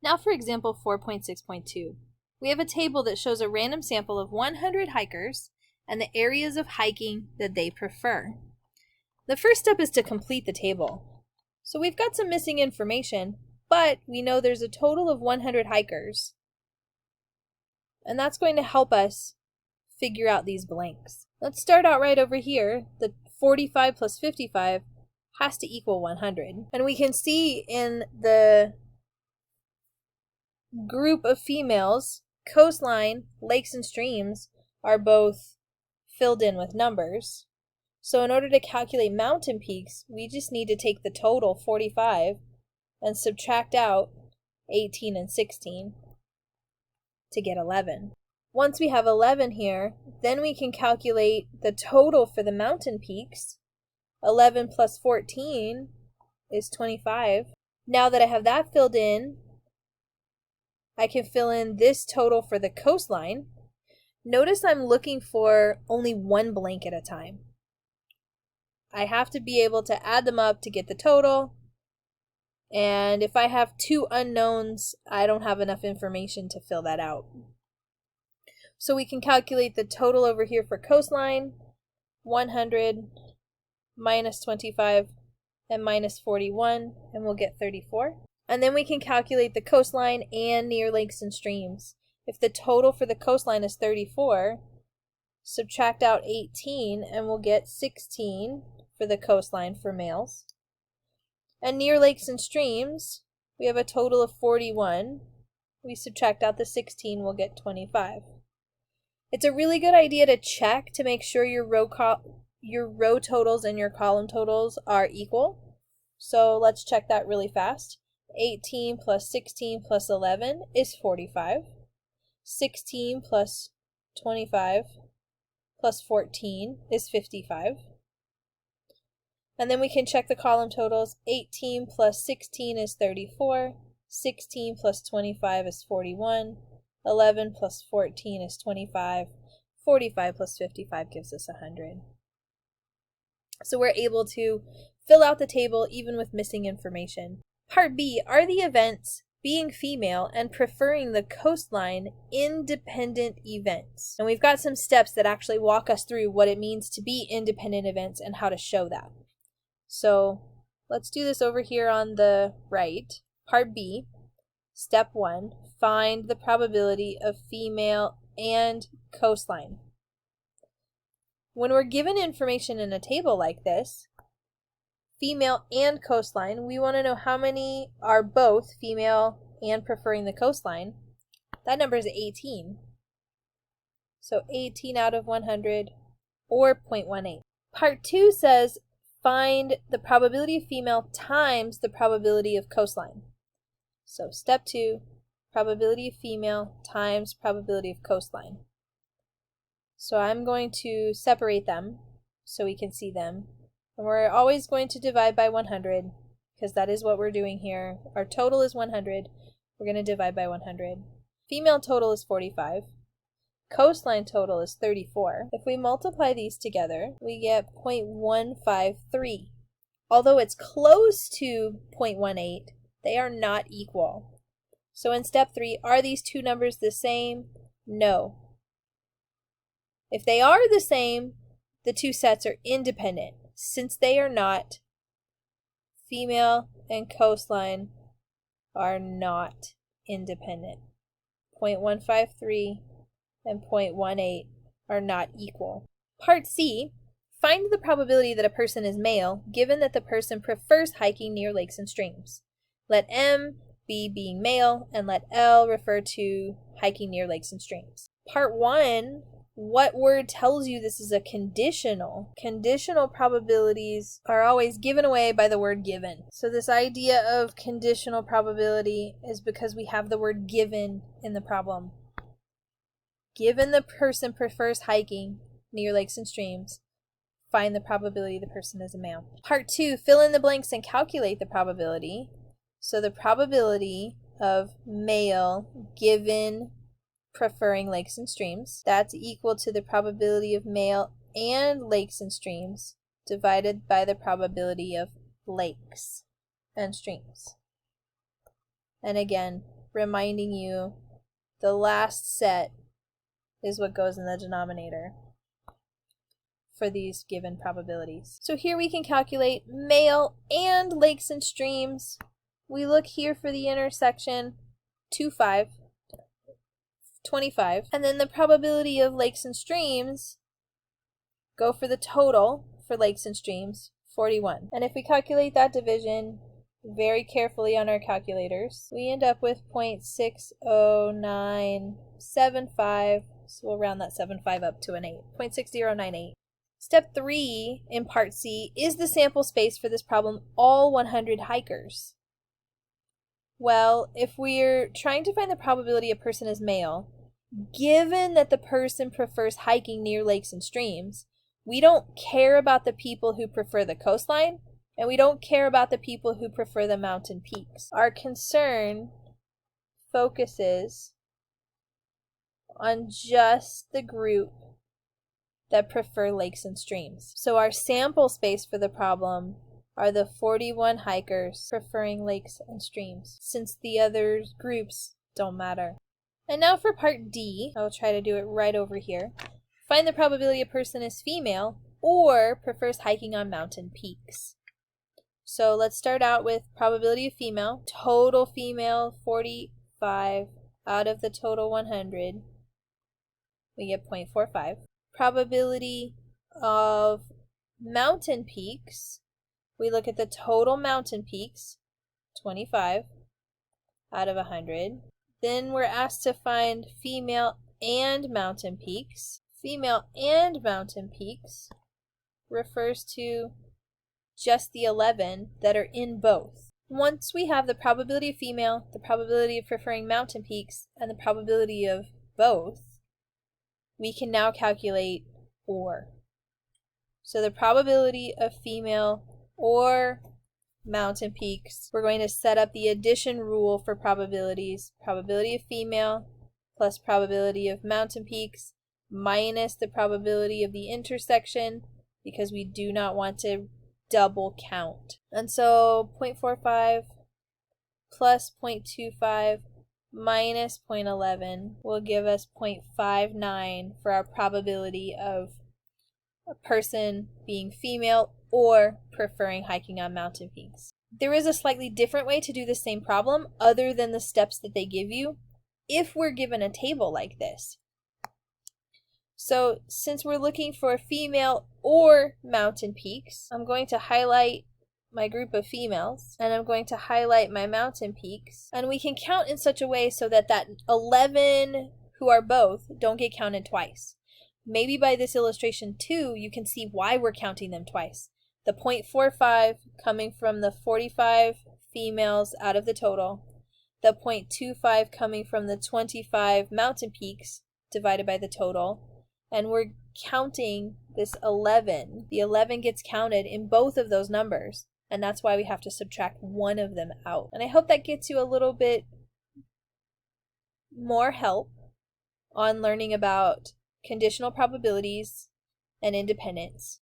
Now for example 4.6.2. We have a table that shows a random sample of 100 hikers and the areas of hiking that they prefer. The first step is to complete the table. So we've got some missing information, but we know there's a total of 100 hikers. And that's going to help us figure out these blanks. Let's start out right over here. The 45 plus 55 has to equal 100. And we can see in the group of females, coastline, lakes, and streams are both filled in with numbers. So in order to calculate mountain peaks, we just need to take the total 45 and subtract out 18 and 16 to get 11. Once we have 11 here, then we can calculate the total for the mountain peaks. 11 plus 14 is 25. Now that I have that filled in, I can fill in this total for the coastline. Notice I'm looking for only one blank at a time. I have to be able to add them up to get the total. And if I have two unknowns, I don't have enough information to fill that out. So we can calculate the total over here for coastline, 100 minus 25 and minus 41, and we'll get 34. And then we can calculate the coastline and near lakes and streams. If the total for the coastline is 34, subtract out 18 and we'll get 16 for the coastline for males. And near lakes and streams, we have a total of 41. We subtract out the 16, we'll get 25. It's a really good idea to check to make sure your row totals and your column totals are equal. So let's check that really fast. 18 plus 16 plus 11 is 45. 16 plus 25 plus 14 is 55. And then we can check the column totals. 18 plus 16 is 34. 16 plus 25 is 41. 11 plus 14 is 25. 45 plus 55 gives us 100. So we're able to fill out the table even with missing information. Part B, are the events being female and preferring the coastline independent events? And we've got some steps that actually walk us through what it means to be independent events and how to show that. So let's do this over here on the right. Part B, step 1, find the probability of female and coastline. When we're given information in a table like this, female and coastline, we want to know how many are both female and preferring the coastline. That number is 18. So 18 out of 100, or 0.18. Part 2 says find the probability of female times the probability of coastline. So step 2, probability of female times probability of coastline. So I'm going to separate them so we can see them. And we're always going to divide by 100 because that is what we're doing here. Our total is 100. We're going to divide by 100. Female total is 45. Coastline total is 34. If we multiply these together, we get 0.153. Although it's close to 0.18, they are not equal. So in step 3, are these two numbers the same? No. If they are the same, the two sets are independent. Since they are not, female and coastline are not independent. 0.153 and 0.18 are not equal. Part C, find the probability that a person is male given that the person prefers hiking near lakes and streams. Let M be being male and let L refer to hiking near lakes and streams. Part 1, what word tells you this is a conditional? Conditional probabilities are always given away by the word given. So this idea of conditional probability is because we have the word given in the problem. Given the person prefers hiking near lakes and streams, find the probability the person is a male. Part 2, fill in the blanks and calculate the probability. So the probability of male given preferring lakes and streams, that's equal to the probability of male and lakes and streams divided by the probability of lakes and streams. And again, reminding you the last set is what goes in the denominator for these given probabilities. So here we can calculate male and lakes and streams. We look here for the intersection 25, and then the probability of lakes and streams, go for the total for lakes and streams, 41. And if we calculate that division very carefully on our calculators, we end up with 0.60975, so we'll round that 75 up to an 8, 0.6098. Step 3 in part C is the sample space for this problem, all 100 hikers. Well, if we're trying to find the probability a person is male, given that the person prefers hiking near lakes and streams, we don't care about the people who prefer the coastline, and we don't care about the people who prefer the mountain peaks. Our concern focuses on just the group that prefer lakes and streams. So our sample space for the problem are the 41 hikers preferring lakes and streams, since the other groups don't matter. And now for part D, I'll try to do it right over here. Find the probability a person is female or prefers hiking on mountain peaks. So let's start out with probability of female. Total female, 45 out of the total 100. We get 0.45. Probability of mountain peaks. We look at the total mountain peaks, 25 out of 100. Then we're asked to find female and mountain peaks. Female and mountain peaks refers to just the 11 that are in both. Once we have the probability of female, the probability of preferring mountain peaks, and the probability of both, we can now calculate OR. So the probability of female or mountain peaks, we're going to set up the addition rule for probabilities. Probability of female plus probability of mountain peaks minus the probability of the intersection, because we do not want to double count. And so 0.45 plus 0.25 minus 0.11 will give us 0.59 for our probability of a person being female or preferring hiking on mountain peaks. There is a slightly different way to do the same problem other than the steps that they give you if we're given a table like this. So since we're looking for female or mountain peaks, I'm going to highlight my group of females and I'm going to highlight my mountain peaks, and we can count in such a way so that 11 who are both don't get counted twice. Maybe by this illustration too, you can see why we're counting them twice. The 0.45 coming from the 45 females out of the total, the 0.25 coming from the 25 mountain peaks divided by the total, and we're counting this 11. The 11 gets counted in both of those numbers, and that's why we have to subtract one of them out. And I hope that gets you a little bit more help on learning about conditional probabilities and independence.